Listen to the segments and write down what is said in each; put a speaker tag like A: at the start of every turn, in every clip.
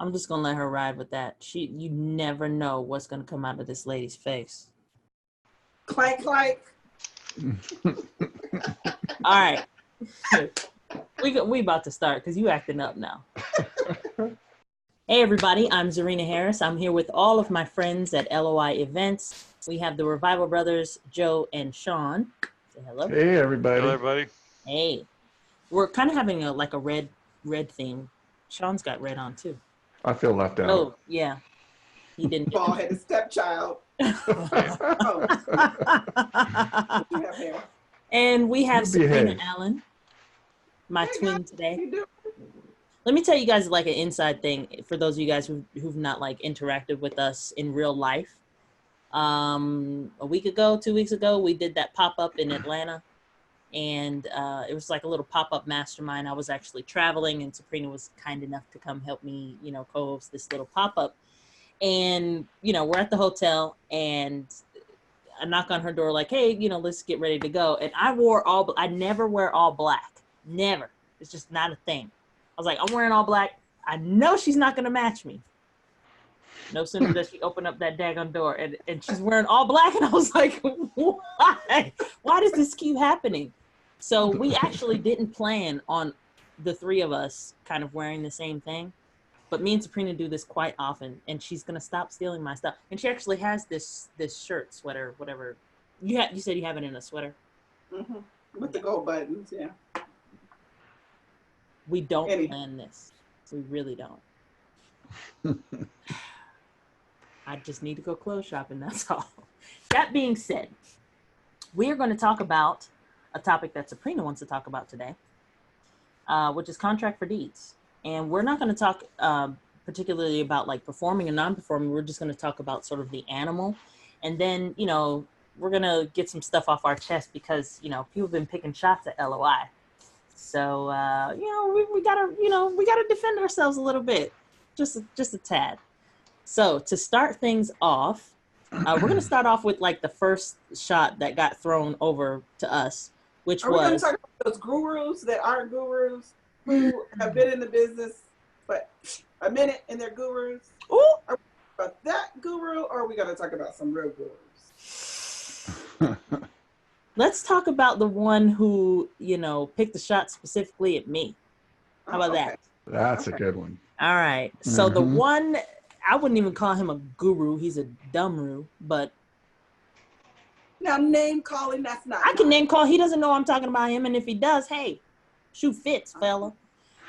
A: I'm just gonna let her ride with that. You never know what's gonna come out of this lady's face.
B: Clank, clank.
A: All right. We about to start because you acting up now. Hey everybody, I'm Zarina Harris. I'm here with all of my friends at LOI Events. We have the Revival Brothers, Joe and Sean. Say hello.
C: Hey everybody.
D: Hello everybody.
A: Hey. We're kind of having a red theme. Sean's got red on too.
C: I feel left out.
A: Oh, yeah. He didn't.
B: Bald-headed stepchild. Oh. You have hair.
A: And we have Sabrina
C: behave.
A: Allen, my
B: Hey,
A: twin
B: guys,
A: today.
B: how you doing?
A: Let me tell you guys like an inside thing for those of you guys who've not like interacted with us in real life. A week ago, 2 weeks ago, we did that pop-up in Atlanta. And it was like a little pop-up mastermind. I was actually traveling and Sabrina was kind enough to come help me, co-host this little pop-up. And, we're at the hotel and I knock on her door like, hey, let's get ready to go. And I never wear all black. Never. It's just not a thing. I was like, I'm wearing all black. I know she's not going to match me. No sooner does she open up that daggone door and she's wearing all black. And I was like, why? Why does this keep happening? So we actually didn't plan on the three of us kind of wearing the same thing. But me and Sabrina do this quite often. And she's going to stop stealing my stuff. And she actually has this shirt, sweater, whatever. You said you have it in a sweater?
B: Mm-hmm. With the gold buttons, yeah.
A: We don't plan this. We really don't. I just need to go clothes shopping, that's all. That being said, we are going to talk about a topic that Sabrina wants to talk about today, which is contract for deeds. And we're not going to talk particularly about like performing and non-performing. We're just going to talk about sort of the animal. And then, we're going to get some stuff off our chest because, people have been picking shots at LOI. So, we gotta defend ourselves a little bit, just a tad. So to start things off, we're going to start off with like the first shot that got thrown over to us, which
B: Are we going to talk about those gurus that aren't gurus, who have been in the business for a minute and they're gurus?
A: Ooh.
B: Are we about that guru, or are we going to talk about some real gurus?
A: Let's talk about the one who, picked the shot specifically at me. How about that?
C: That's a good one.
A: All right. So the one, I wouldn't even call him a guru. He's a dumb-ru, but.
B: Now name calling, that's not.
A: I can name call. He doesn't know I'm talking about him. And if he does, hey, shoot fits, fella.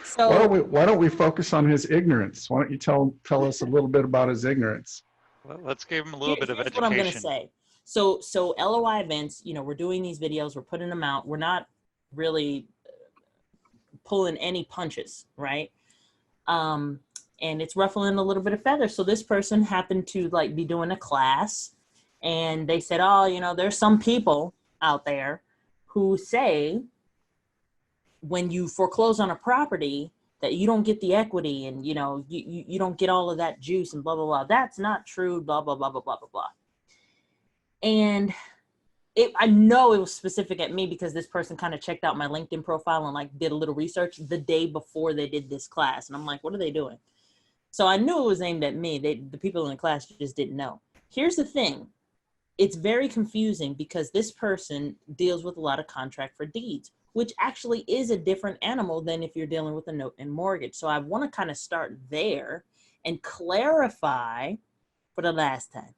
A: So
C: why don't we focus on his ignorance? Why don't you tell us a little bit about his ignorance?
D: Well, let's give him a little bit of education.
A: What I'm going to say. So LOI events, we're doing these videos, we're putting them out. We're not really pulling any punches, right? And it's ruffling a little bit of feathers. So this person happened to like be doing a class and they said, oh, there's some people out there who say when you foreclose on a property that you don't get the equity and, you don't get all of that juice and blah, blah, blah. That's not true, blah, blah, blah, blah, blah, blah, blah. And I know it was specific at me because this person kind of checked out my LinkedIn profile and like did a little research the day before they did this class. And I'm like, what are they doing? So I knew it was aimed at me. The people in the class just didn't know. Here's the thing. It's very confusing because this person deals with a lot of contract for deeds, which actually is a different animal than if you're dealing with a note and mortgage. So I want to kind of start there and clarify for the last time.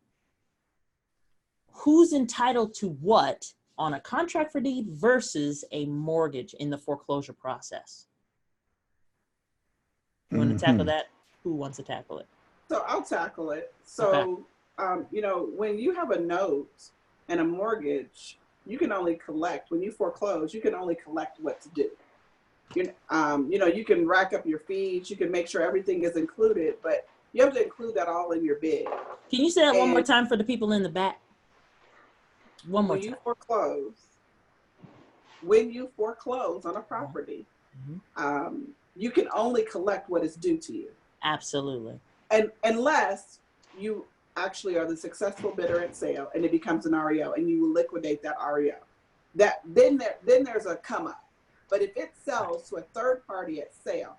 A: Who's entitled to what on a contract for deed versus a mortgage in the foreclosure process? You want to tackle that? Who wants to tackle it?
B: So I'll tackle it. So,
A: okay.
B: When you have a note and a mortgage, you can only collect, when you foreclose, you can only collect what's due. You can rack up your fees, you can make sure everything is included, but you have to include that all in your bid.
A: Can you say that one more time for the people in the back? One more time.
B: When you foreclose on a property, you can only collect what is due to you.
A: Absolutely.
B: And unless you actually are the successful bidder at sale and it becomes an REO and you will liquidate that REO. Then there's a come up. But if it sells to a third party at sale,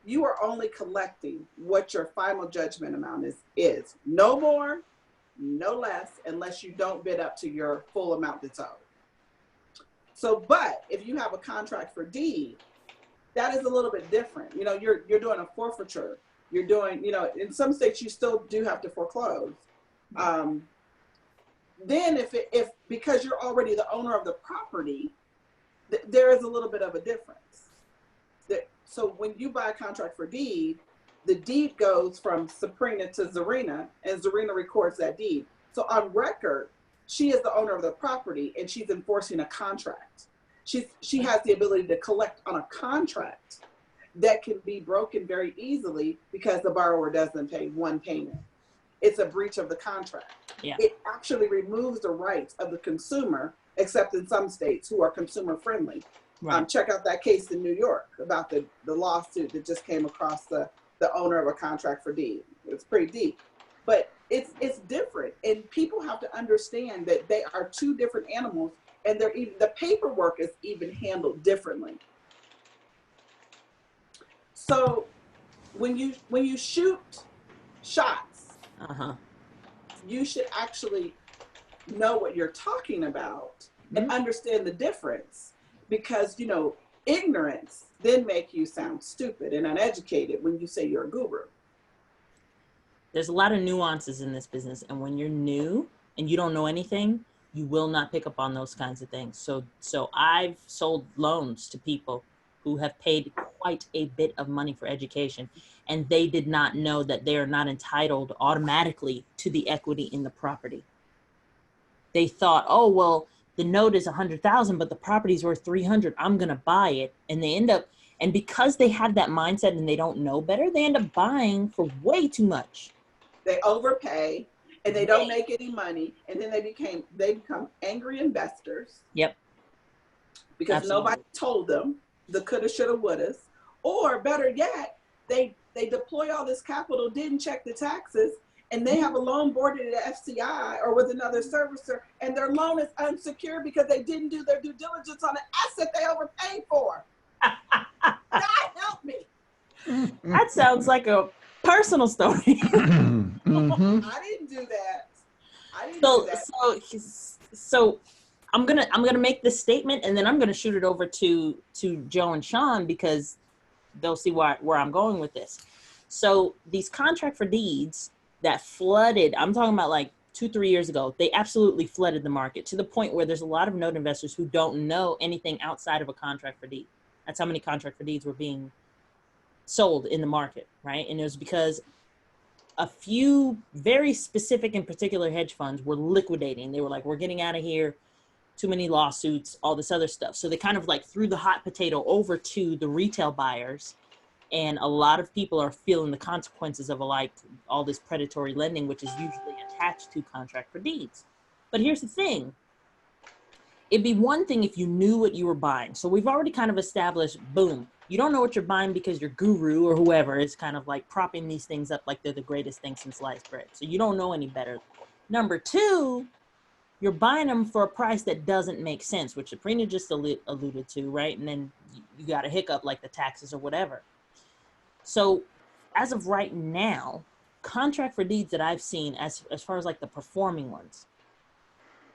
B: you are only collecting what your final judgment amount is. No more, no less, unless you don't bid up to your full amount that's owed. So, but if you have a contract for deed, that is a little bit different. You know, you're doing a forfeiture. You're doing, you know, in some states you still do have to foreclose. Then if because you're already the owner of the property, there is a little bit of a difference. So when you buy a contract for deed, the deed goes from Sabrina to Zarina, and Zarina records that deed. So on record, she is the owner of the property, and she's enforcing a contract. She has the ability to collect on a contract that can be broken very easily because the borrower doesn't pay one payment. It's a breach of the contract.
A: Yeah.
B: It actually removes the rights of the consumer, except in some states who are consumer friendly.
A: Right.
B: Check out that case in New York about the lawsuit that just came across the owner of a contract for deed. It's pretty deep, but it's different, and people have to understand that they are two different animals, and they're even, the paperwork is even handled differently. So when you shoot shots, you should actually know what you're talking about and understand the difference, because, you know, ignorance then make you sound stupid and uneducated when you say you're a guru.
A: There's a lot of nuances in this business, and when you're new and you don't know anything, you will not pick up on those kinds of things. So I've sold loans to people who have paid quite a bit of money for education, and they did not know that they are not entitled automatically to the equity in the property. They thought, oh, well, the note is 100,000, but the property's worth 300. I'm going to buy it. And they end up, and because they have that mindset and they don't know better, they end up buying for way too much.
B: They overpay and they don't make any money. And then they become angry investors.
A: Yep.
B: Because
A: Absolutely.
B: Nobody told them the coulda, shoulda, wouldas. Or better yet, they deploy all this capital, didn't check the taxes, and they have a loan boarded at FCI or with another servicer, and their loan is unsecured because they didn't do their due diligence on an asset they overpaid for. God help me.
A: That sounds like a personal story.
B: I didn't do that.
A: So I'm gonna make this statement, and then I'm gonna shoot it over to Joe and Sean, because they'll see where I'm going with this. So these contract for deeds that flooded, I'm talking about like 2-3 years ago, they absolutely flooded the market to the point where there's a lot of note investors who don't know anything outside of a contract for deed. That's how many contract for deeds were being sold in the market, right? And it was because a few very specific and particular hedge funds were liquidating. They were like, we're getting out of here, too many lawsuits, all this other stuff. So they kind of like threw the hot potato over to the retail buyers. And a lot of people are feeling the consequences of like all this predatory lending, which is usually attached to contract for deeds. But here's the thing. It'd be one thing if you knew what you were buying. So we've already kind of established, boom, you don't know what you're buying because your guru or whoever is kind of like propping these things up like they're the greatest thing since sliced bread. So you don't know any better. Number two, you're buying them for a price that doesn't make sense, which Sabrina just alluded to, right? And then you got a hiccup like the taxes or whatever. So as of right now, contract for deeds that I've seen as far as like the performing ones,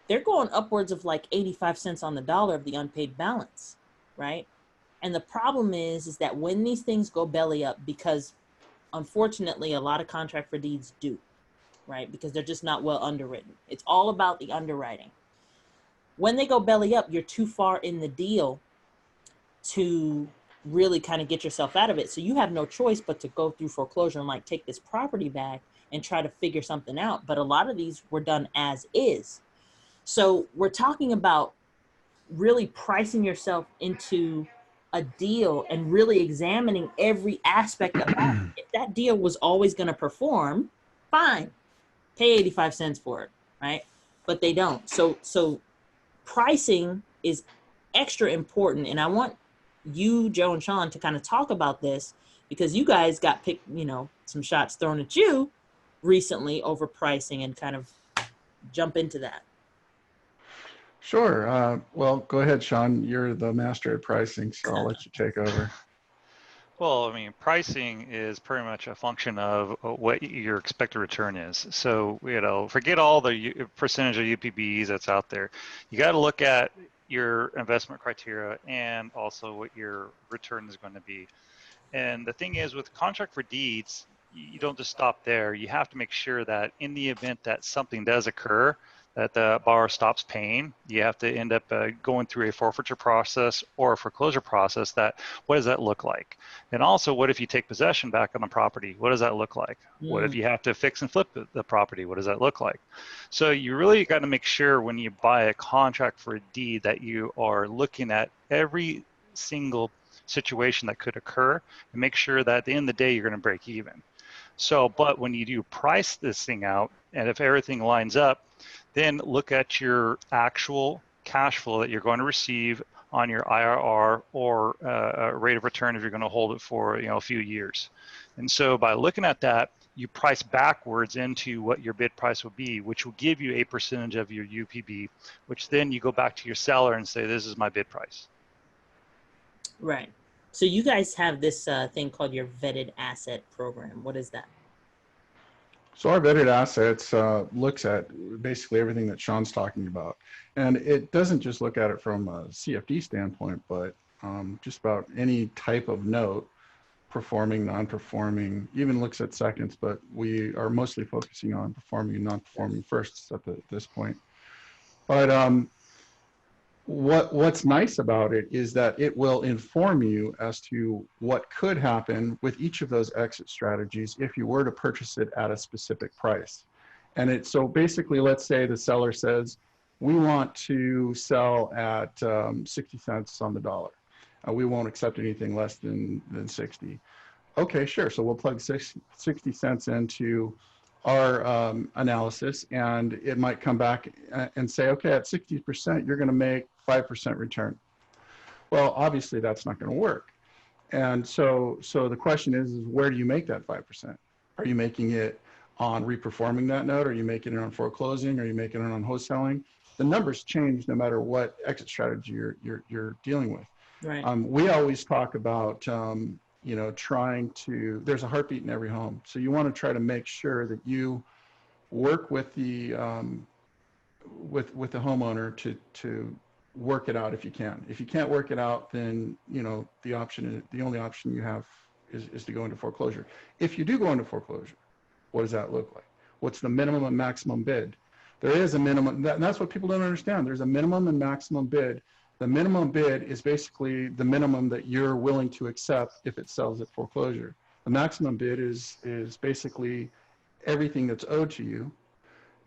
A: they're going upwards of like 85 cents on the dollar of the unpaid balance, right? And the problem is that when these things go belly up, because unfortunately a lot of contract for deeds do, right? Because they're just not well underwritten. It's all about the underwriting. When they go belly up, you're too far in the deal to really kind of get yourself out of it. So you have no choice but to go through foreclosure and like take this property back and try to figure something out. But a lot of these were done as is. So we're talking about really pricing yourself into a deal and really examining every aspect of that. If that deal was always going to perform, fine, pay 85 cents for it, right? But they don't. So pricing is extra important. And I want you, Joe and Sean, to kind of talk about this, because you guys got some shots thrown at you recently over pricing, and kind of jump into that.
C: Sure. Well, go ahead, Sean. You're the master at pricing, so I'll let you take over.
D: Well, I mean, pricing is pretty much a function of what your expected return is. So, forget all the percentage of UPBs that's out there. You got to look at your investment criteria and also what your return is going to be. And the thing is, with contract for deeds, you don't just stop there. You have to make sure that in the event that something does occur, that the borrower stops paying, you have to end up going through a forfeiture process or a foreclosure process. What does that look like? And also, what if you take possession back on the property? What does that look like? What if you have to fix and flip the property? What does that look like? So you really got to make sure when you buy a contract for a deed that you are looking at every single situation that could occur and make sure that at the end of the day, you're going to break even. So, but when you do price this thing out, and if everything lines up, then look at your actual cash flow that you're going to receive on your IRR or rate of return if you're going to hold it for a few years. And so by looking at that, you price backwards into what your bid price will be, which will give you a percentage of your UPB, which then you go back to your seller and say, this is my bid price.
A: Right. So you guys have this thing called your vetted asset program. What is that?
C: So our vetted assets looks at basically everything that Sean's talking about. And it doesn't just look at it from a CFD standpoint, but just about any type of note, performing, non-performing, even looks at seconds, but we are mostly focusing on performing and non-performing firsts at this point. But what's nice about it is that it will inform you as to what could happen with each of those exit strategies if you were to purchase it at a specific price. And so basically, let's say the seller says, we want to sell at 60 cents on the dollar. We won't accept anything less than 60. Okay, sure. So we'll plug 60 cents into our analysis, and it might come back and say, okay, at 60%, you're going to make 5% return. Well, obviously that's not going to work. And so the question is where do you make that 5%? Are you making it on reperforming that note? Are you making it on foreclosing? Are you making it on wholesaling? The numbers change no matter what exit strategy you're dealing with.
A: Right.
C: We always talk about trying to, there's a heartbeat in every home. So you want to try to make sure that you work with the with the homeowner to work it out if you can. If you can't work it out, then the only option you have is to go into foreclosure. If you do go into foreclosure, what does that look like? What's the minimum and maximum bid? There is a minimum, and that's what people don't understand. There's a minimum and maximum bid. The minimum bid is basically the minimum that you're willing to accept if it sells at foreclosure. The maximum bid is basically everything that's owed to you,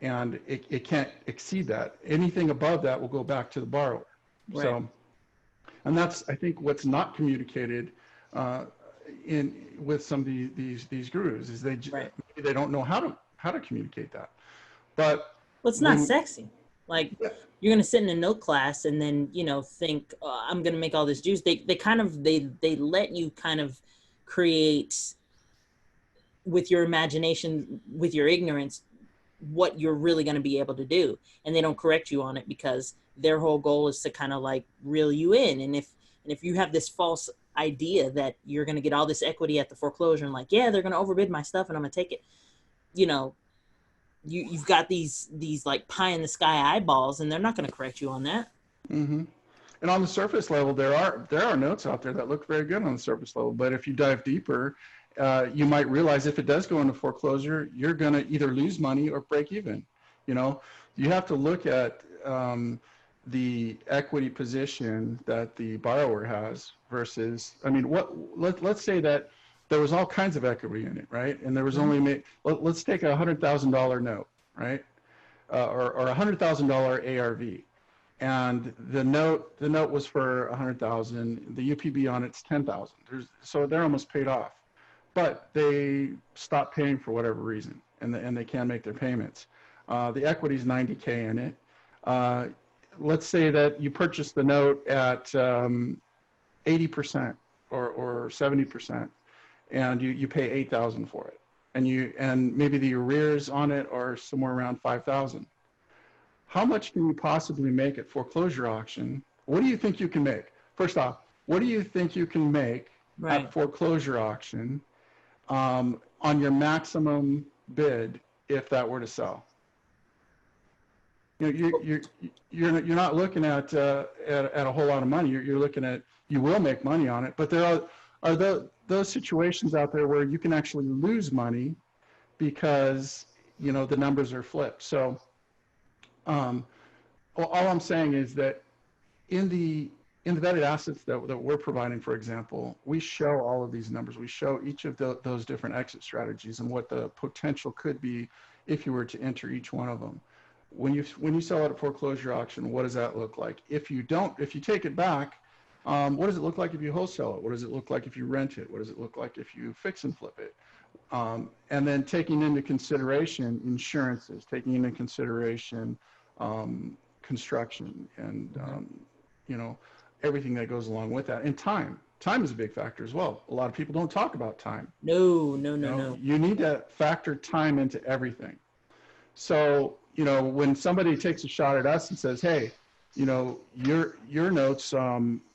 C: and it can't exceed that. Anything above that will go back to the borrower. Right. So, and that's, I think, what's not communicated with some of these gurus is they don't know how to communicate that. But
A: well, it's not sexy. Like, you're going to sit in a note class and then, think, I'm going to make all this juice. They let you kind of create with your imagination, with your ignorance, what you're really going to be able to do. And they don't correct you on it because their whole goal is to kind of like reel you in. And if you have this false idea that you're going to get all this equity at the foreclosure and like, yeah, they're going to overbid my stuff and I'm going to take it, you've got these like pie in the sky eyeballs, and they're not going to correct you on that.
C: Mm-hmm. And on the surface level, there are notes out there that look very good on the surface level. But if you dive deeper, you might realize if it does go into foreclosure, you're going to either lose money or break even. You have to look at the equity position that the borrower has versus, let's say that there was all kinds of equity in it, right? And there was only, let's take a $100,000 note, right? Or $100,000 ARV. And the note was for 100,000. The UPB on it's 10,000. So they're almost paid off, but they stopped paying for whatever reason, and they can't make their payments. The equity is 90K in it. Let's say that you purchase the note at 80% or 70%, and you pay 8,000 for it, and maybe the arrears on it are somewhere around 5,000. How much can you possibly make at foreclosure auction? What do you think you can make? First off, what do you think you can make
A: Right.
C: at foreclosure auction on your maximum bid if that were to sell. You know, you're not looking at a whole lot of money. You're looking at, you will make money on it, but there are those situations out there where you can actually lose money because, you know, the numbers are flipped. So all I'm saying is that in the vetted assets that we're providing, for example, we show all of these numbers. We show each of those different exit strategies and what the potential could be if you were to enter each one of them. When you sell at a foreclosure auction, what does that look like? If you take it back, what does it look like if you wholesale it? What does it look like if you rent it? What does it look like if you fix and flip it? And then taking into consideration insurances, taking into consideration construction and you know, everything that goes along with that. And time is a big factor as well. A lot of people don't talk about time.
A: No.
C: You need to factor time into everything. So, you know, when somebody takes a shot at us and says, hey, you know, your notes aren't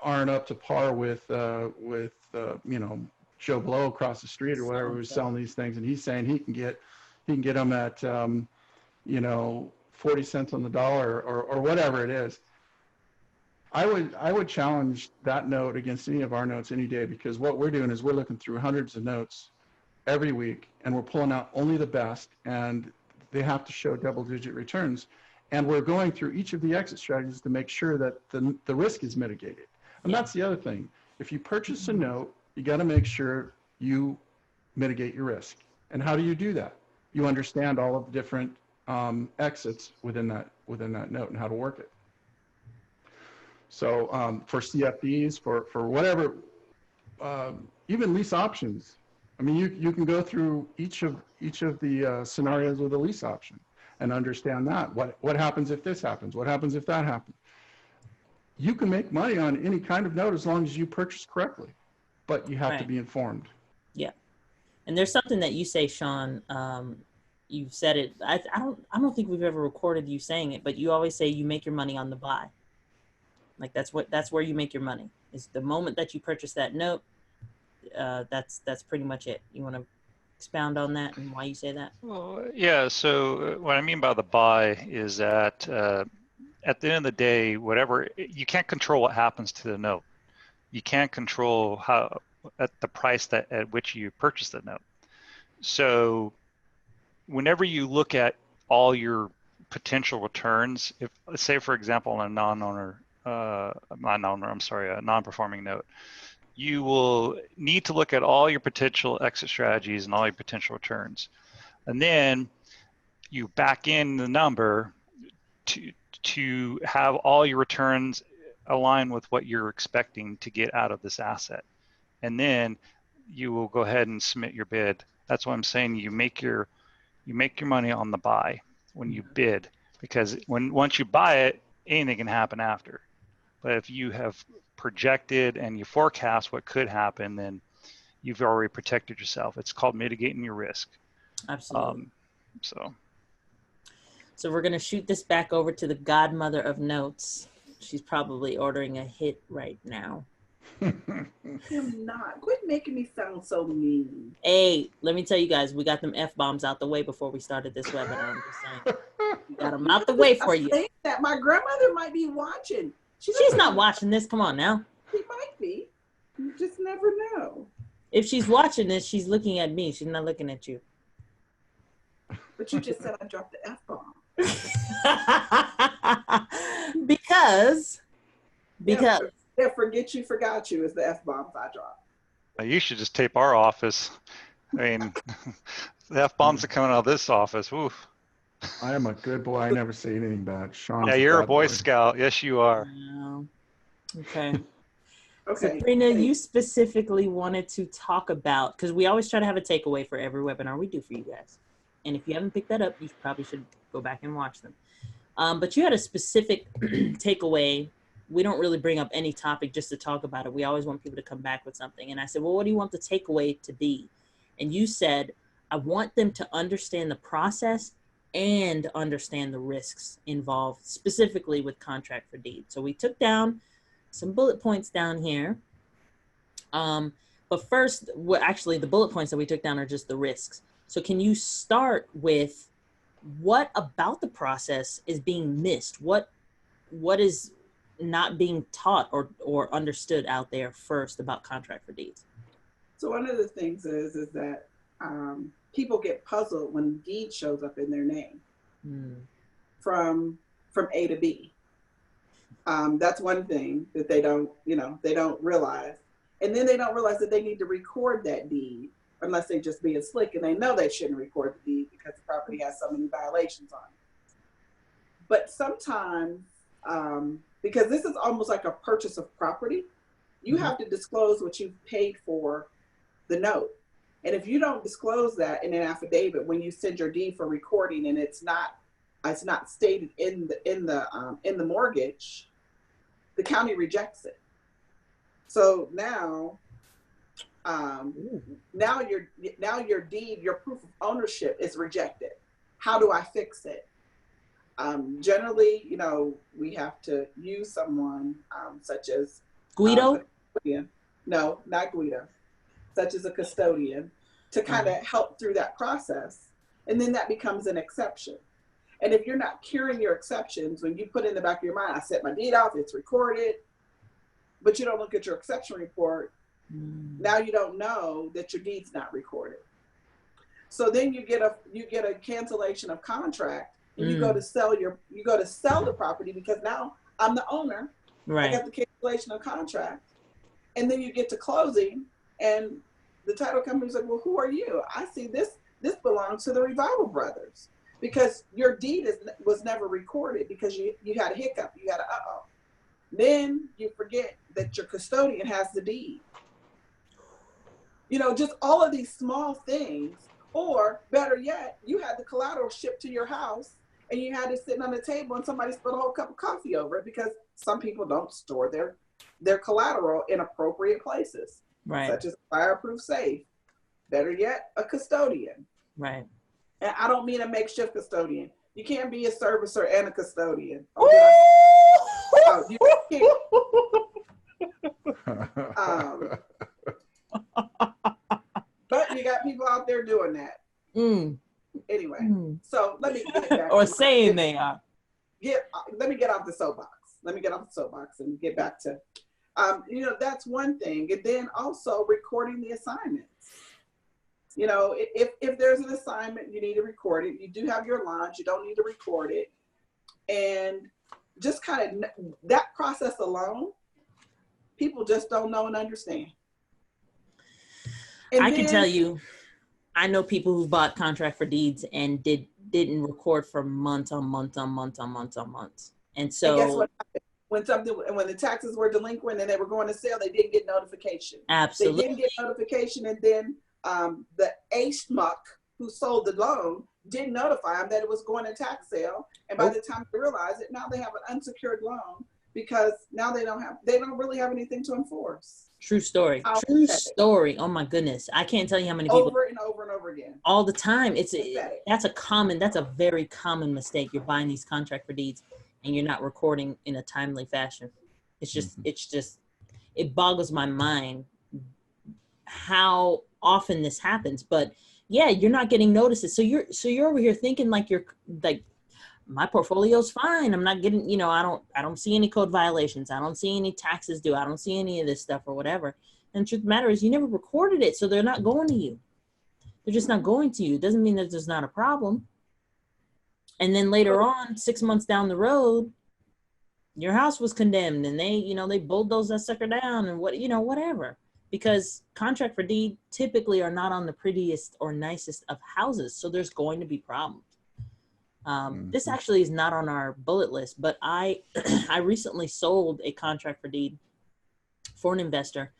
C: up to par with you know, Joe Blow across the street or whatever who's selling these things, and he's saying he can get them at you know, 40 cents on the dollar or whatever it is. I would challenge that note against any of our notes any day, because what we're doing is we're looking through hundreds of notes every week and we're pulling out only the best, and they have to show double-digit returns. And we're going through each of the exit strategies to make sure that the risk is mitigated. And that's the other thing. If you purchase a note, you got to make sure you mitigate your risk. And how do you do that? You understand all of the different exits within that note and how to work it. So for CFDs, for whatever, even lease options. I mean, you can go through each of the scenarios with a lease option and understand that. What happens if this happens? What happens if that happens? You can make money on any kind of note as long as you purchase correctly, but you have to be informed.
A: Yeah. And there's something that you say, Sean, you've said it. I don't think we've ever recorded you saying it, but you always say you make your money on the buy. Like that's where you make your money, is the moment that you purchase that note. That's pretty much it. You want to expound on that and why you say that?
D: Well, yeah. So what I mean by the buy is that at the end of the day, whatever, you can't control what happens to the note. You can't control how at the price at which you purchase the note. So whenever you look at all your potential returns, if say for example on a non-performing note, you will need to look at all your potential exit strategies and all your potential returns. And then you back in the number to have all your returns align with what you're expecting to get out of this asset. And then you will go ahead and submit your bid. That's what I'm saying. You make your money on the buy when you bid, because once you buy it, anything can happen after. But if you have projected and you forecast what could happen, then you've already protected yourself. It's called mitigating your risk.
A: Absolutely.
D: So
A: we're going to shoot this back over to the godmother of notes. She's probably ordering a hit right now.
B: I'm not. Quit making me sound so mean.
A: Hey, let me tell you guys, we got them F-bombs out the way before we started this webinar. I'm just saying. We got them out the way for you.
B: That my grandmother might be watching.
A: She's not watching this. Come on now.
B: She might be. You just never know.
A: If she's watching this, she's looking at me. She's not looking at you.
B: But you just said I dropped the F-bomb.
A: because
B: yeah, forget you, forgot you is the F-bombs I dropped.
D: You should just tape our office. I mean, the F-bombs are coming out of this office. Oof.
C: I am a good boy. I never say anything bad. Sean.
D: Yeah, you're a Boy Scout. Yes, you are.
A: Okay.
B: Okay.
A: Sabrina, you specifically wanted to talk about, because we always try to have a takeaway for every webinar we do for you guys. And if you haven't picked that up, you probably should go back and watch them. But you had a specific takeaway. We don't really bring up any topic just to talk about it. We always want people to come back with something. And I said, well, what do you want the takeaway to be? And you said, I want them to understand the process and understand the risks involved, specifically with contract for deed. So we took down some bullet points down here. But first, what actually the bullet points that we took down are just the risks. So can you start with what about the process is being missed? What is not being taught or understood out there first about contract for deeds?
B: So one of the things is that people get puzzled when deed shows up in their name from A to B. That's one thing that they don't realize. And then they don't realize that they need to record that deed unless they just being slick, and they know they shouldn't record the deed because the property has so many violations on it. But sometimes, because this is almost like a purchase of property, you have to disclose what you've paid for the note. And if you don't disclose that in an affidavit when you send your deed for recording, and it's not stated in the mortgage, the county rejects it. So now your deed, your proof of ownership is rejected. How do I fix it? Generally, we have to use someone such as
A: Guido?
B: No, not Guido. Such as a custodian to kind of help through that process. And then that becomes an exception. And if you're not curing your exceptions, when you put in the back of your mind, I set my deed off, it's recorded, but you don't look at your exception report, now you don't know that your deed's not recorded. So then you get a cancellation of contract, and you go to sell the property because now I'm the owner. Right. I got the cancellation of contract, and then you get to closing, and the title company's like, well, who are you? I see this belongs to the Revival Brothers, because your deed was never recorded because you had a hiccup, you had a Then you forget that your custodian has the deed. Just all of these small things, or better yet, you had the collateral shipped to your house and you had it sitting on the table and somebody spilled a whole cup of coffee over it because some people don't store their collateral in appropriate places, right? Such as a fireproof safe. Better yet, a custodian. Right. And I don't mean a makeshift custodian. You can't be a servicer and a custodian. You can't. But you got people out there doing that. Anyway, so let me get back.
A: Or saying they are.
B: Let me get off the soapbox and get back to, that's one thing. And then also recording the assignments. If there's an assignment, you need to record it. You do have your lines, you don't need to record it. And just kind of that process alone, people just don't know and understand. And
A: I can tell you, I know people who bought contract for deeds and didn't record for months on months. And so,
B: guess what happened? When the taxes were delinquent and they were going to sell, they didn't get notification.
A: Absolutely.
B: They didn't get notification, and then the schmuck who sold the loan didn't notify them that it was going to tax sale. And by the time they realize it, now they have an unsecured loan because now they don't really have anything to enforce.
A: True story. True story. Oh my goodness. I can't tell you how many people
B: over and over again.
A: All the time. That's a very common mistake. You're buying these contract for deeds and you're not recording in a timely fashion. It boggles my mind how often this happens. But yeah, you're not getting notices. So you're over here thinking like my portfolio's fine. I'm not getting, I don't see any code violations. I don't see any taxes due. I don't see any of this stuff or whatever. And the truth of the matter is you never recorded it. So they're not going to you. They're just not going to you. It doesn't mean that there's not a problem. And then later on, 6 months down the road, your house was condemned and they bulldozed that sucker down and whatever. Because contract for deed typically are not on the prettiest or nicest of houses. So there's going to be problems. This actually is not on our bullet list, but I recently sold a contract for deed for an investor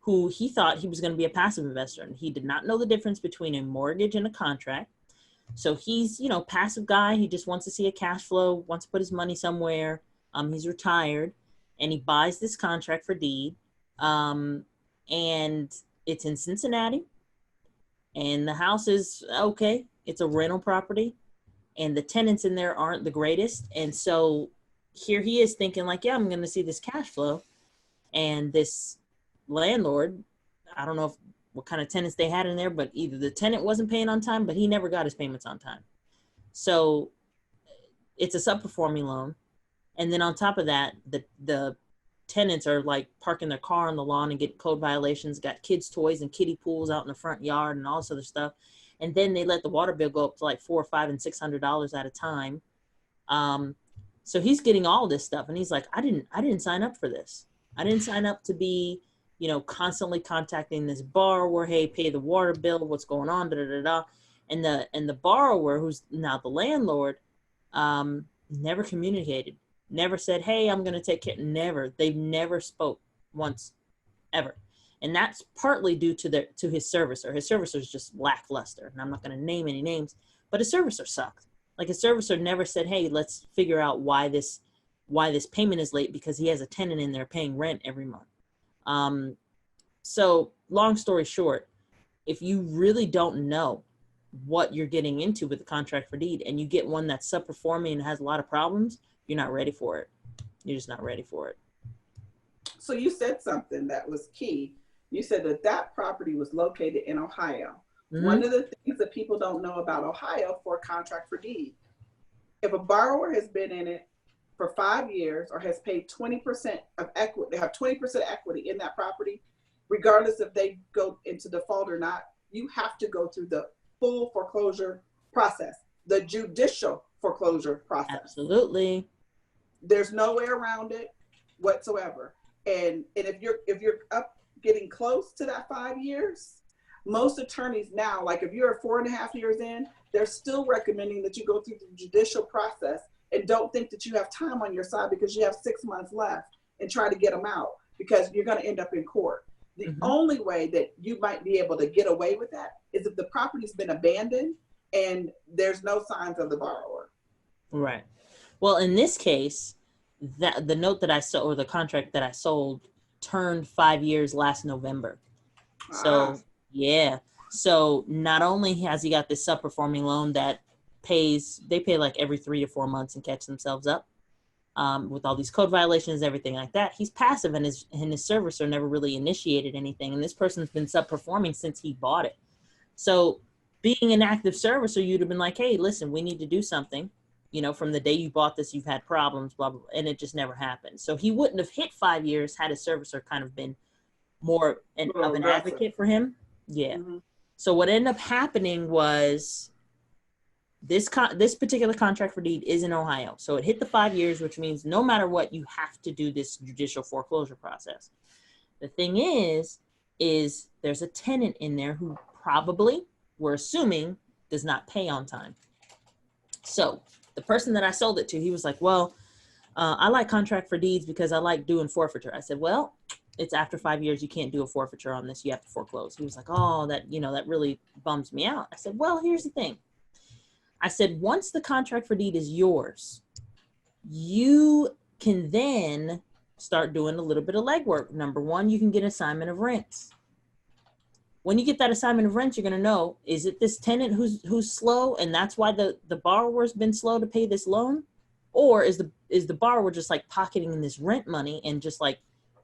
A: who he thought he was going to be a passive investor, and he did not know the difference between a mortgage and a contract. So he's, passive guy. He just wants to see a cash flow, wants to put his money somewhere. He's retired, and he buys this contract for deed, and it's in Cincinnati, and the house is okay. It's a rental property. And the tenants in there aren't the greatest. And so here he is thinking like, yeah, I'm going to see this cash flow. And this landlord I don't know what kind of tenants they had in there, but either the tenant wasn't paying on time, but he never got his payments on time. So it's a subperforming loan. And then on top of that, the tenants are like parking their car on the lawn and getting code violations, got kids' toys and kiddie pools out in the front yard and all this other stuff. And then they let the water bill go up to like $400, $500, and $600 at a time. So he's getting all this stuff, and he's like, I didn't sign up for this. I didn't sign up to be, you know, constantly contacting this borrower. Hey, pay the water bill. What's going on? Da da da da. And the borrower, who's now the landlord, never communicated. Never said, hey, I'm going to take care. Never. They've never spoke once, ever. And that's partly due to his servicer. His servicer is just lackluster. And I'm not going to name any names, but his servicer sucked. Like, his servicer never said, hey, let's figure out why this payment is late, because he has a tenant in there paying rent every month. So long story short, if you really don't know what you're getting into with the contract for deed, and you get one that's subperforming and has a lot of problems, you're not ready for it. You're just not ready for it.
B: So you said something that was key. You said that property was located in Ohio. Mm-hmm. One of the things that people don't know about Ohio for a contract for deed, if a borrower has been in it for 5 years or has paid 20% of equity, they have 20% equity in that property, regardless if they go into default or not, you have to go through the full foreclosure process, the judicial foreclosure process.
A: Absolutely.
B: There's no way around it whatsoever. And if you're up getting close to that 5 years, most attorneys now, like if you're 4.5 years in, they're still recommending that you go through the judicial process and don't think that you have time on your side because you have 6 months left, and try to get them out, because you're going to end up in court. The only way that you might be able to get away with that is if the property's been abandoned and there's no signs of the borrower.
A: Right. Well, in this case, that the note that I sold, or the contract that I sold, turned 5 years last November. So yeah. So not only has he got this subperforming loan that they pay like every 3 to 4 months and catch themselves up, with all these code violations, everything like that. He's passive, and his servicer never really initiated anything. And this person's been subperforming since he bought it. So being an active servicer, you'd have been like, hey, listen, we need to do something. You know, from the day you bought this, you've had problems, blah, blah, blah, and it just never happened. So he wouldn't have hit 5 years had his servicer kind of been more of an advocate for him. Yeah. Mm-hmm. So what ended up happening was this particular contract for deed is in Ohio. So it hit the 5 years, which means no matter what, you have to do this judicial foreclosure process. The thing is there's a tenant in there who probably, we're assuming, does not pay on time. So the person that I sold it to, he was like, well, I like contract for deeds because I like doing forfeiture. I said, well, it's after 5 years, you can't do a forfeiture on this. You have to foreclose. He was like, oh, that really bums me out. I said, well, here's the thing. I said, once the contract for deed is yours, you can then start doing a little bit of legwork. Number one, you can get assignment of rents. When you get that assignment of rents, you're going to know, is it this tenant who's slow, and that's why the borrower's been slow to pay this loan? Or is the borrower just like pocketing this rent money and just like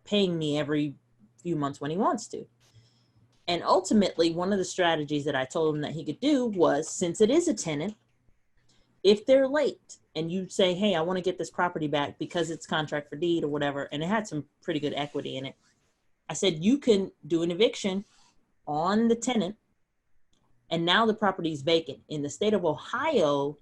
A: paying me every few months when he wants to? And ultimately, one of the strategies that I told him that he could do was, since it is a tenant, if they're late and you say, hey, I want to get this property back because it's contract for deed or whatever, and it had some pretty good equity in it, I said, you can do an eviction on the tenant, and now the property is vacant. In the state of Ohio,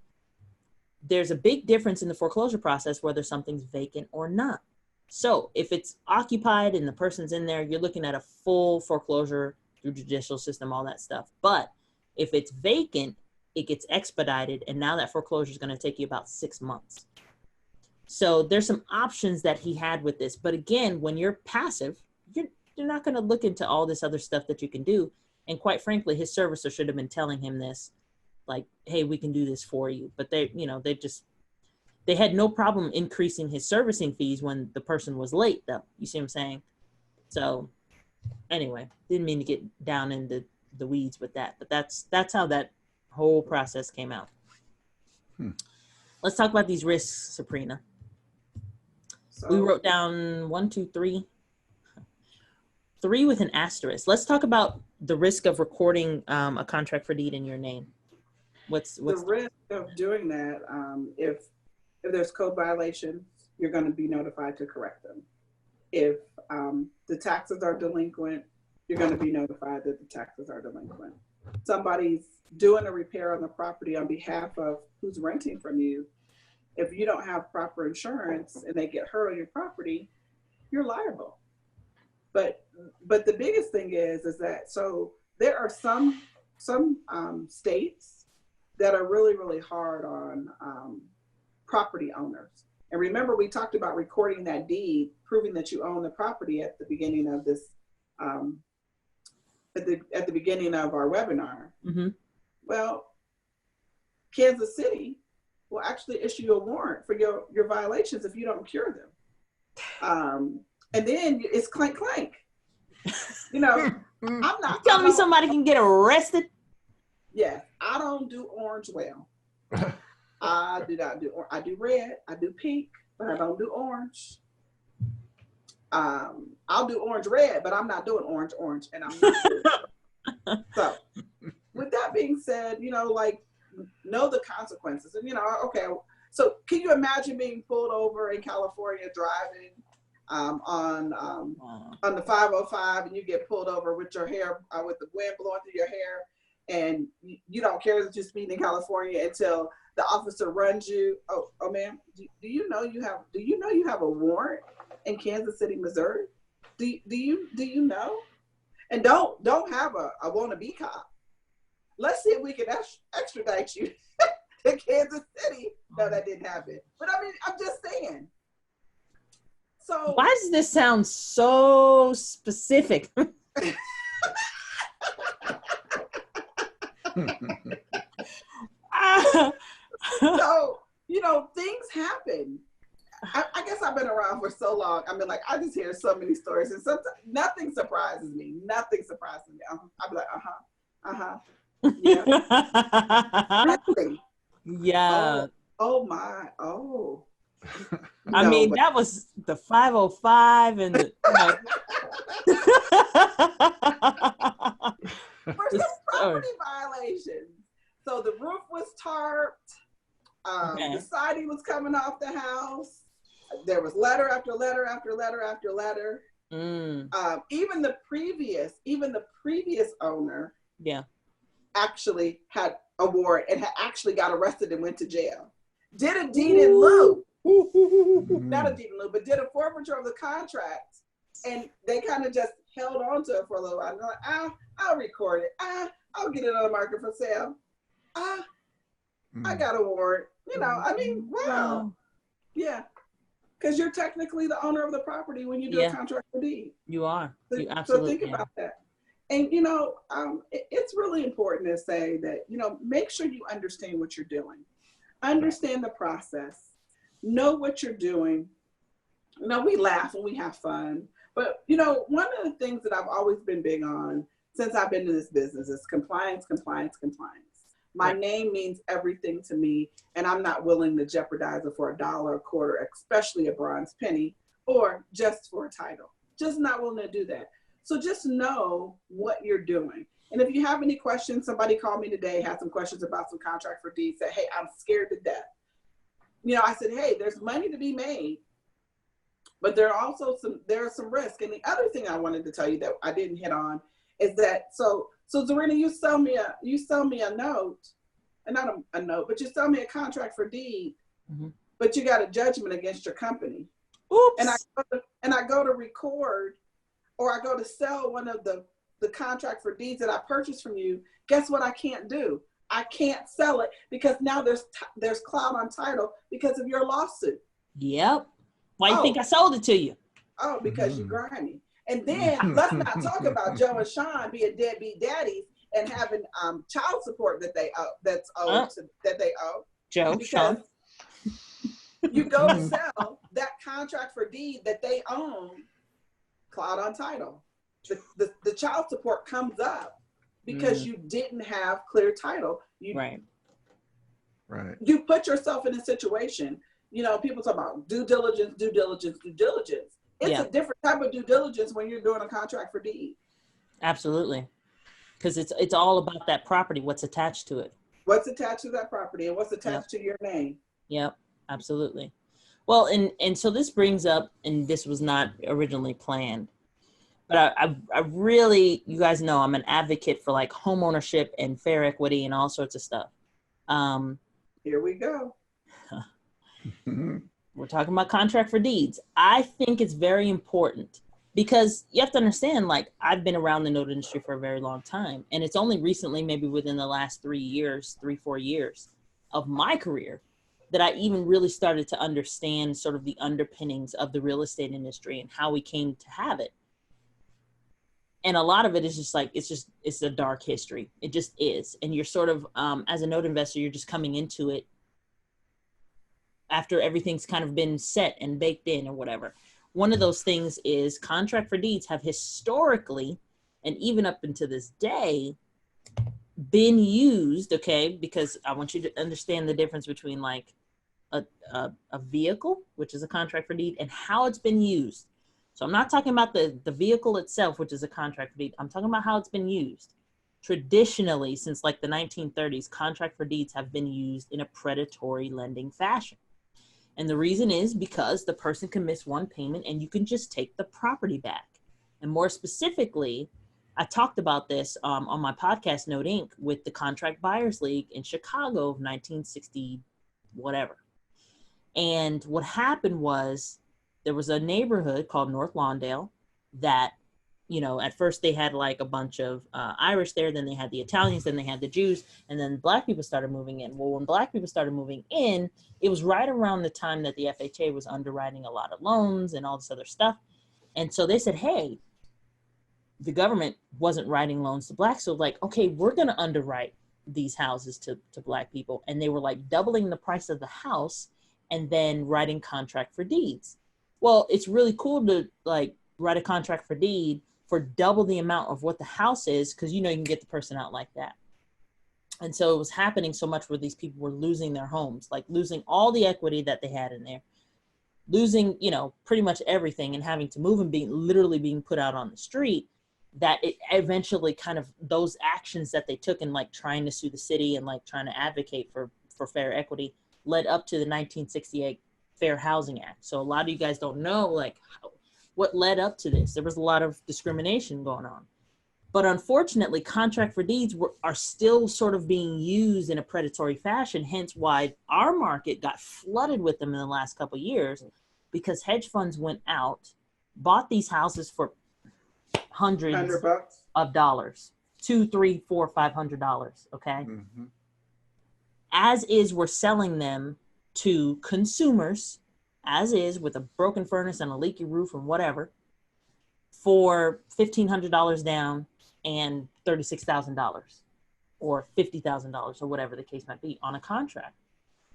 A: there's a big difference in the foreclosure process whether something's vacant or not. So if it's occupied and the person's in there, you're looking at a full foreclosure through judicial system, all that stuff. But if it's vacant, it gets expedited, and now that foreclosure is going to take you about 6 months. So there's some options that he had with this. But again, when you're passive, you're not going to look into all this other stuff that you can do. And quite frankly, his servicer should have been telling him this, like, hey, we can do this for you. But they had no problem increasing his servicing fees when the person was late, though. You see what I'm saying? So anyway, didn't mean to get down into the weeds with that, but that's how that whole process came out. Let's talk about these risks, Sabrina. So we wrote down 1, 2, 3. 3 with an asterisk. Let's talk about the risk of recording a contract for deed in your name. What's
B: the risk of doing that? If there's code violations, you're going to be notified to correct them. If the taxes are delinquent, you're going to be notified that the taxes are delinquent. Somebody's doing a repair on the property on behalf of who's renting from you. If you don't have proper insurance and they get hurt on your property, you're liable. But the biggest thing is that, so there are some states that are really, really hard on property owners. And remember, we talked about recording that deed, proving that you own the property at the beginning of this, at the beginning of our webinar.
A: Mm-hmm.
B: Well, Kansas City will actually issue you a warrant for your violations if you don't cure them. And then it's clank, clank. You know, I'm not.
A: You telling me somebody can get arrested?
B: Yes, I don't do orange well. I do not do. I do red. I do pink, but I don't do orange. I'll do orange red, but I'm not doing orange, and I'm not doing it. So, with that being said, you know, like, know the consequences, and you know, okay. So, can you imagine being pulled over in California driving on the 505, and you get pulled over with your hair, with the wind blowing through your hair, and you don't care that you're speeding in California until the officer runs you. Oh man, do you know you have a warrant in Kansas City, Missouri? Do you know? And don't have a wannabe cop. Let's see if we can extradite you to Kansas City. No, that didn't happen. But I mean, I'm just saying. So
A: why does this sound so specific?
B: So, you know, things happen. I guess I've been around for so long. I mean, like, I just hear so many stories, and sometimes nothing surprises me. Nothing surprises me. I'll be like, yeah. Nothing.
A: Yeah.
B: Oh my. Oh.
A: I mean, that was the 505 and the,
B: for some property violations. So the roof was tarped. The siding was coming off the house. There was letter after letter after letter after letter. Even the previous owner, actually had a warrant and had actually got arrested and went to jail. Did a deed in lieu. Not a deed in lieu, but did a forfeiture of the contract, and they kind of just held on to it for a little while. Like, I'll record it. I'll get it on the market for sale. I got a warrant. You know, I mean, wow. Yeah. Because you're technically the owner of the property when you do a contract for deed.
A: You are. You
B: So
A: absolutely
B: think about that. And, you know, it's really important to say that, you know, make sure you understand what you're doing. Understand the process. Know what you're doing. You know, we laugh and we have fun. But, you know, one of the things that I've always been big on since I've been in this business is compliance, compliance, compliance. My name means everything to me, and I'm not willing to jeopardize it for $1 a quarter, especially a bronze penny, or just for a title. Just not willing to do that. So just know what you're doing. And if you have any questions, somebody called me today, had some questions about some contract for deeds, said, hey, I'm scared to death. You know, I said, hey, there's money to be made, but there are some risk. And the other thing I wanted to tell you that I didn't hit on is that, so Zarina, you sell me a note, and not a note, but you sell me a contract for deed, but you got a judgment against your company.
A: Oops.
B: And I go to record, or I go to sell one of the contract for deeds that I purchased from you. Guess what I can't do? I can't sell it because now there's cloud on title because of your lawsuit.
A: Yep. Why you think I sold it to you?
B: Oh, because you're grimy. And then let's not talk about Joe and Sean being deadbeat daddies and having child support that they owe, that they owe.
A: Joe, Sean.
B: You go to sell that contract for deed that they own, cloud on title. The child support comes up because you didn't have clear title.
C: Right.
B: You put yourself in a situation, you know, people talk about due diligence, due diligence, due diligence. It's
A: Yeah.
B: a different type of due diligence when you're doing a contract for deed.
A: Absolutely. Because it's all about that property, what's attached to it.
B: What's attached to that property and what's attached to your name.
A: Yep, absolutely. Well, and so this brings up, and this was not originally planned, but I really, you guys know I'm an advocate for like home ownership and fair equity and all sorts of stuff.
B: Here we go.
A: We're talking about contract for deeds. I think it's very important because you have to understand, like, I've been around the note industry for a very long time, and it's only recently, maybe within the last 4 years of my career, that I even really started to understand sort of the underpinnings of the real estate industry and how we came to have it. And a lot of it is just like, it's a dark history. It just is. And you're sort of, as a note investor, you're just coming into it after everything's kind of been set and baked in or whatever. One of those things is contract for deeds have historically, and even up until this day, been used, okay, because I want you to understand the difference between like a vehicle, which is a contract for deed, and how it's been used. So I'm not talking about the vehicle itself, which is a contract for deed. I'm talking about how it's been used. Traditionally, since like the 1930s, contract for deeds have been used in a predatory lending fashion. And the reason is because the person can miss one payment and you can just take the property back. And more specifically, I talked about this on my podcast, Note Inc., with the Contract Buyers League in Chicago of 1960, whatever. And what happened was there was a neighborhood called North Lawndale that, you know, at first they had like a bunch of Irish there, then they had the Italians, then they had the Jews, and then Black people started moving in. Well, when Black people started moving in, it was right around the time that the FHA was underwriting a lot of loans and all this other stuff. And so they said, hey, the government wasn't writing loans to Blacks. So like, okay, we're going to underwrite these houses to Black people. And they were like doubling the price of the house and then writing contract for deeds. Well, it's really cool to like write a contract for deed for double the amount of what the house is, because you know you can get the person out like that. And so it was happening so much where these people were losing their homes, like losing all the equity that they had in there, losing, you know, pretty much everything and having to move and literally being put out on the street, that it eventually kind of, those actions that they took in like trying to sue the city and like trying to advocate for fair equity led up to the 1968 Fair Housing Act. So a lot of you guys don't know like what led up to this. There was a lot of discrimination going on. But unfortunately, contract for deeds are still sort of being used in a predatory fashion, hence why our market got flooded with them in the last couple of years, because hedge funds went out, bought these houses for hundreds of dollars, $200, $300, $400, $500, okay?
C: Mm-hmm.
A: As is, we're selling them to consumers, as is, with a broken furnace and a leaky roof and whatever, for $1,500 down and $36,000 or $50,000 or whatever the case might be on a contract.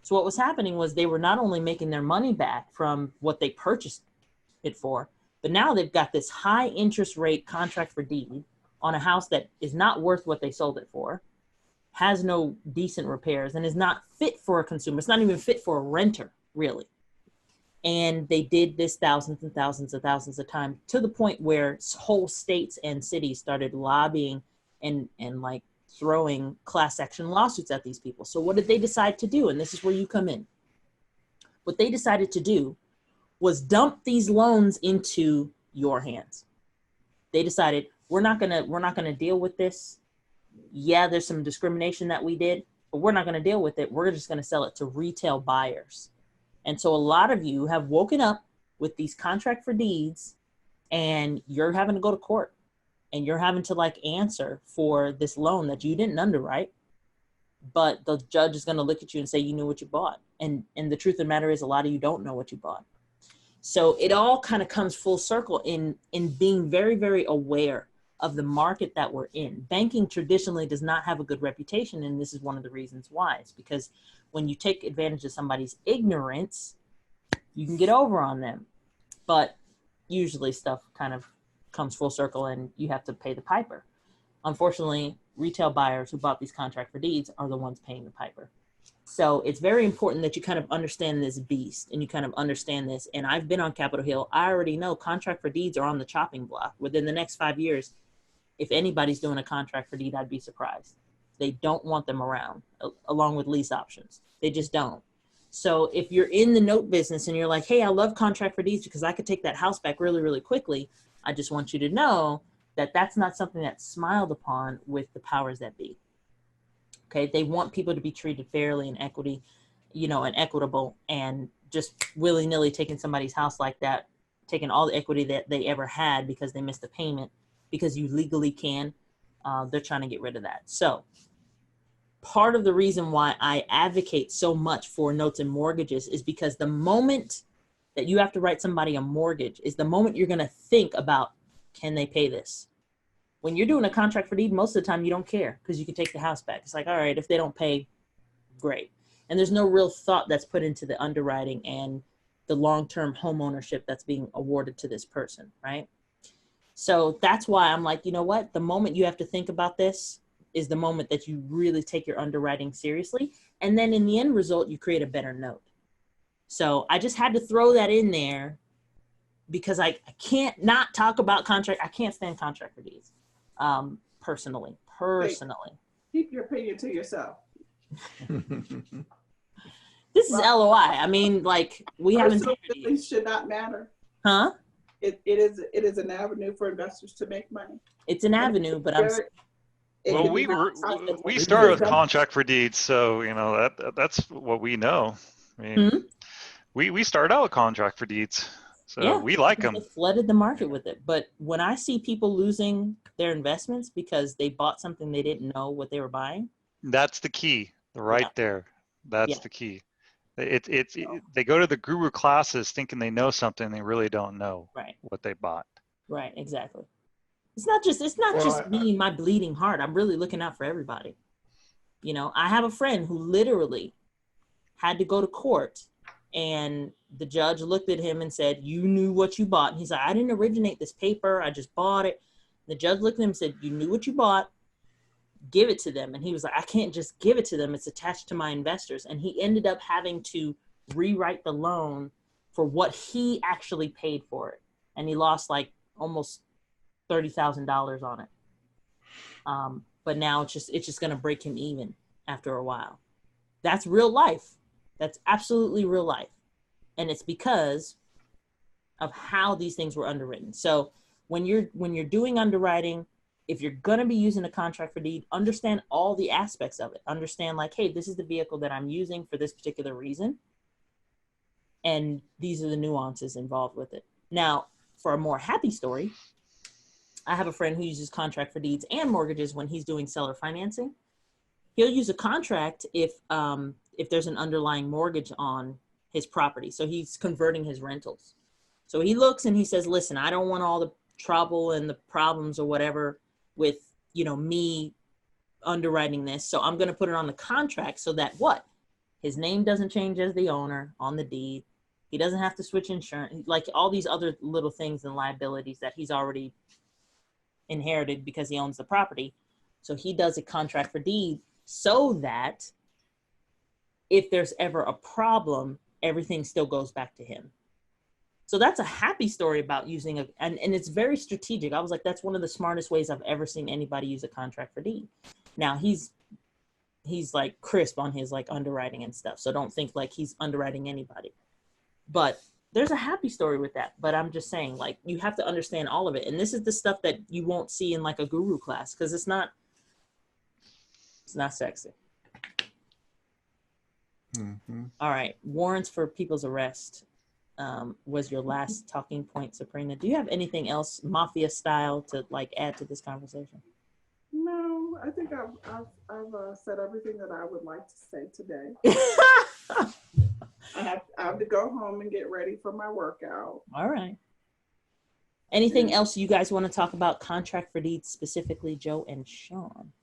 A: So what was happening was they were not only making their money back from what they purchased it for, but now they've got this high interest rate contract for deed on a house that is not worth what they sold it for, has no decent repairs, and is not fit for a consumer. It's not even fit for a renter, really. And they did this thousands and thousands of times, to the point where whole states and cities started lobbying and like throwing class action lawsuits at these people. So what did they decide to do? And this is where you come in. What they decided to do was dump these loans into your hands. They decided, we're not gonna deal with this. Yeah, there's some discrimination that we did, but we're not gonna deal with it. We're just gonna sell it to retail buyers. And so a lot of you have woken up with these contract for deeds, and you're having to go to court, and you're having to like answer for this loan that you didn't underwrite, but the judge is going to look at you and say, you knew what you bought. And the truth of the matter is, a lot of you don't know what you bought. So it all kind of comes full circle in being very, very aware of the market that we're in. Banking traditionally does not have a good reputation, and this is one of the reasons why. It's because when you take advantage of somebody's ignorance, you can get over on them. But usually stuff kind of comes full circle and you have to pay the piper. Unfortunately, retail buyers who bought these contract for deeds are the ones paying the piper. So it's very important that you kind of understand this beast and you kind of understand this. And I've been on Capitol Hill. I already know contract for deeds are on the chopping block. Within the next 5 years, if anybody's doing a contract for deed, I'd be surprised. They don't want them around along with lease options. They just don't. So if you're in the note business and you're like, hey, I love contract for deeds because I could take that house back really, really quickly. I just want you to know that that's not something that's smiled upon with the powers that be. Okay, they want people to be treated fairly and equity, and equitable, and just willy-nilly taking somebody's house like that, taking all the equity that they ever had because they missed a payment, because you legally can, they're trying to get rid of that. So part of the reason why I advocate so much for notes and mortgages is because the moment that you have to write somebody a mortgage is the moment you're going to think about, can they pay this? When you're doing a contract for deed, most of the time you don't care because you can take the house back. It's like, all right, if they don't pay, great. And there's no real thought that's put into the underwriting and the long-term home ownership that's being awarded to this person, right? So that's why I'm like, you know what? The moment you have to think about this is the moment that you really take your underwriting seriously. And then in the end result, you create a better note. So I just had to throw that in there because I can't not talk about contract. I can't stand contract for deeds. Personally.
B: Keep your opinion to yourself.
A: This is LOI. I mean, like, we haven't.
B: Personal feelings should not matter.
A: Huh?
B: It is an avenue for investors to make money.
A: It's an avenue, but
D: well, we started with contract for deeds, so that's what we know. I mean, we started out with contract for deeds. So yeah, we like them.
A: They flooded the market with it. But when I see people losing their investments because they bought something they didn't know what they were buying.
D: That's the key right there. That's the key. They go to the guru classes thinking they know something. They really don't know what they bought.
A: Right. Exactly. It's not just me and my bleeding heart. I'm really looking out for everybody. I have a friend who literally had to go to court, and the judge looked at him and said, you knew what you bought. And he's like, I didn't originate this paper. I just bought it. The judge looked at him and said, you knew what you bought. Give it to them. And he was like, I can't just give it to them. It's attached to my investors. And he ended up having to rewrite the loan for what he actually paid for it. And he lost like almost $30,000 on it. But now it's just going to break him even after a while. That's real life. That's absolutely real life. And it's because of how these things were underwritten. So when you're doing underwriting, if you're going to be using a contract for deed, understand all the aspects of it. Understand like, hey, this is the vehicle that I'm using for this particular reason. And these are the nuances involved with it. Now, for a more happy story, I have a friend who uses contract for deeds and mortgages when he's doing seller financing. He'll use a contract if there's an underlying mortgage on his property. So he's converting his rentals. So he looks and he says, listen, I don't want all the trouble and the problems or whatever with, me underwriting this. So I'm going to put it on the contract so that his name doesn't change as the owner on the deed. He doesn't have to switch insurance, like all these other little things and liabilities that he's already inherited because he owns the property. So he does a contract for deed so that if there's ever a problem, everything still goes back to him. So that's a happy story about using and it's very strategic. I was like, that's one of the smartest ways I've ever seen anybody use a contract for deed. Now he's like crisp on his like underwriting and stuff. So don't think like he's underwriting anybody, but there's a happy story with that. But I'm just saying, like, you have to understand all of it. And this is the stuff that you won't see in like a guru class because it's not sexy. Mm-hmm. All right. Warrants for people's arrest was your last talking point, Sabrina. Do you have anything else mafia style to like add to this conversation?
B: No, I think I've said everything that I would like to say today. I have to go home and get ready for my workout.
A: All right. Anything else you guys want to talk about contract for deeds, specifically Joe and Sean?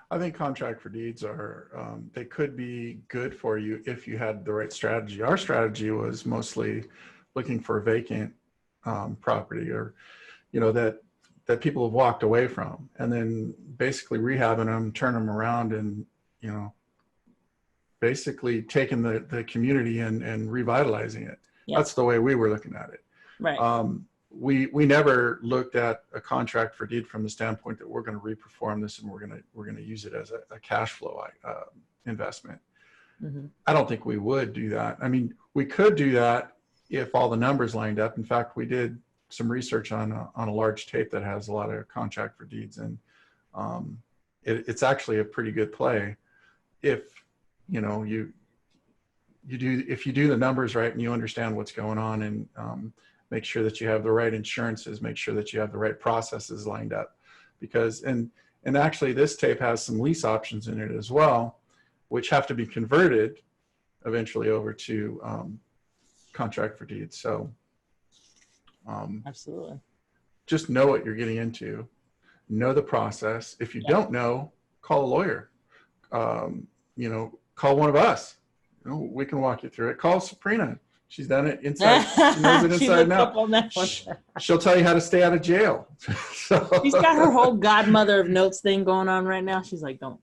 C: I think contract for deeds are, they could be good for you if you had the right strategy. Our strategy was mostly looking for vacant property or, that people have walked away from, and then basically rehabbing them, turn them around and, basically taking the community and revitalizing it.
A: Yeah.
C: That's the way we were looking at it.
A: Right.
C: We never looked at a contract for deed from the standpoint that we're going to reperform this and we're going to use it as a cash flow investment.
A: Mm-hmm.
C: I don't think we would do that. I mean, we could do that if all the numbers lined up. In fact, we did some research on a large tape that has a lot of contract for deeds, and it's actually a pretty good play if you know if you do the numbers right and you understand what's going on, and make sure that you have the right insurances, make sure that you have the right processes lined up, because and actually this tape has some lease options in it as well, which have to be converted eventually over to contract for deeds. So
A: Absolutely.
C: just know what you're getting into, know the process. If you don't know, call a lawyer. You know, call one of us. You know, we can walk you through it. Call Sabrina. She's done it inside. She knows it inside and out.
A: On that one.
C: She'll tell you how to stay out of jail. So.
A: She's got her whole godmother of notes thing going on right now. She's like, do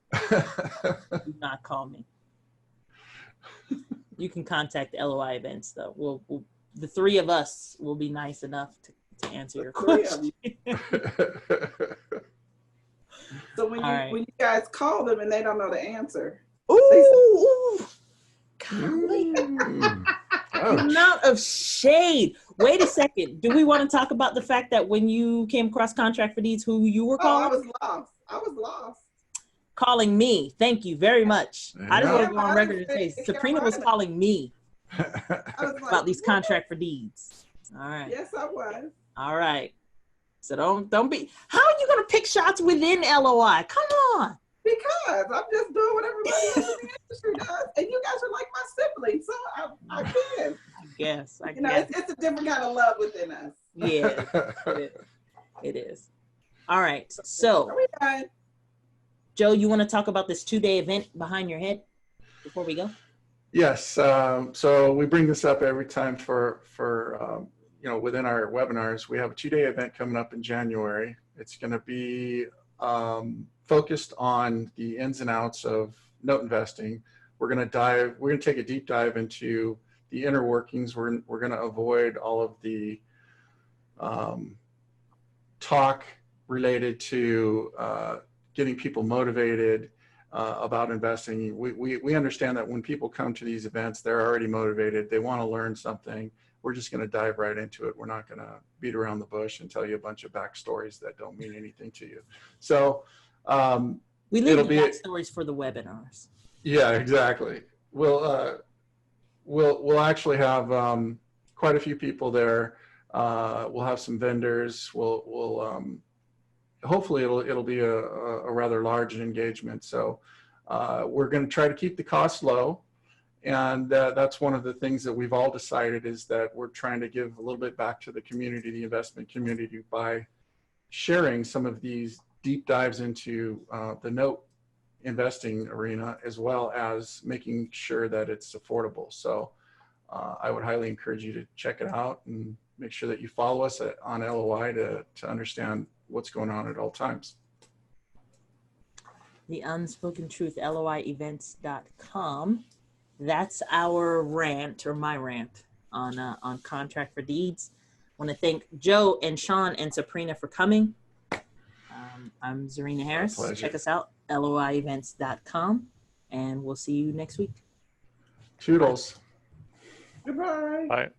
A: not call me. You can contact LOI events though. We'll the three of us will be nice enough to answer your question.
B: So when you guys call them and they don't know the answer.
A: Ooh. The amount of shade. Wait a second. Do we want to talk about the fact that when you came across contract for deeds, who you were calling?
B: I was lost.
A: Calling me. Thank you very much. I just want to go on record and say Sabrina was calling me about these contract for deeds. All right.
B: Yes, I was.
A: All right. So don't be. How are you gonna pick shots within LOI? Come on.
B: Because I'm just doing what everybody else in the industry does, and you guys are like my siblings, so I can.
A: I guess.
B: It's a different kind of love within us.
A: Yeah, it is. All right. So,
B: are we done?
A: Joe, you want to talk about this 2-day event behind your head before we go?
C: Yes. So we bring this up every time for within our webinars. We have a 2-day event coming up in January. It's going to be focused on the ins and outs of note investing. We're going to take a deep dive into the inner workings. We're going to avoid all of the talk related to getting people motivated about investing. We understand that when people come to these events, they're already motivated. They want to learn something. We're just going to dive right into it. We're not going to beat around the bush and tell you a bunch of backstories that don't mean anything to you. So
A: we leave the backstories for the webinars.
C: Yeah, exactly. We'll actually have quite a few people there. We'll have some vendors. We'll hopefully it'll be a rather large engagement. So we're going to try to keep the costs low. And that's one of the things that we've all decided, is that we're trying to give a little bit back to the community, the investment community, by sharing some of these deep dives into the note investing arena, as well as making sure that it's affordable. So I would highly encourage you to check it out and make sure that you follow us on LOI to understand what's going on at all times.
A: The Unspoken Truth, LOIevents.com. That's our rant, or my rant, on contract for deeds. I want to thank Joe and Sean and Sabrina for coming. I'm Zarina Harris. Check us out, LOIevents.com, and we'll see you next week.
C: Toodles.
B: Goodbye.
D: Bye.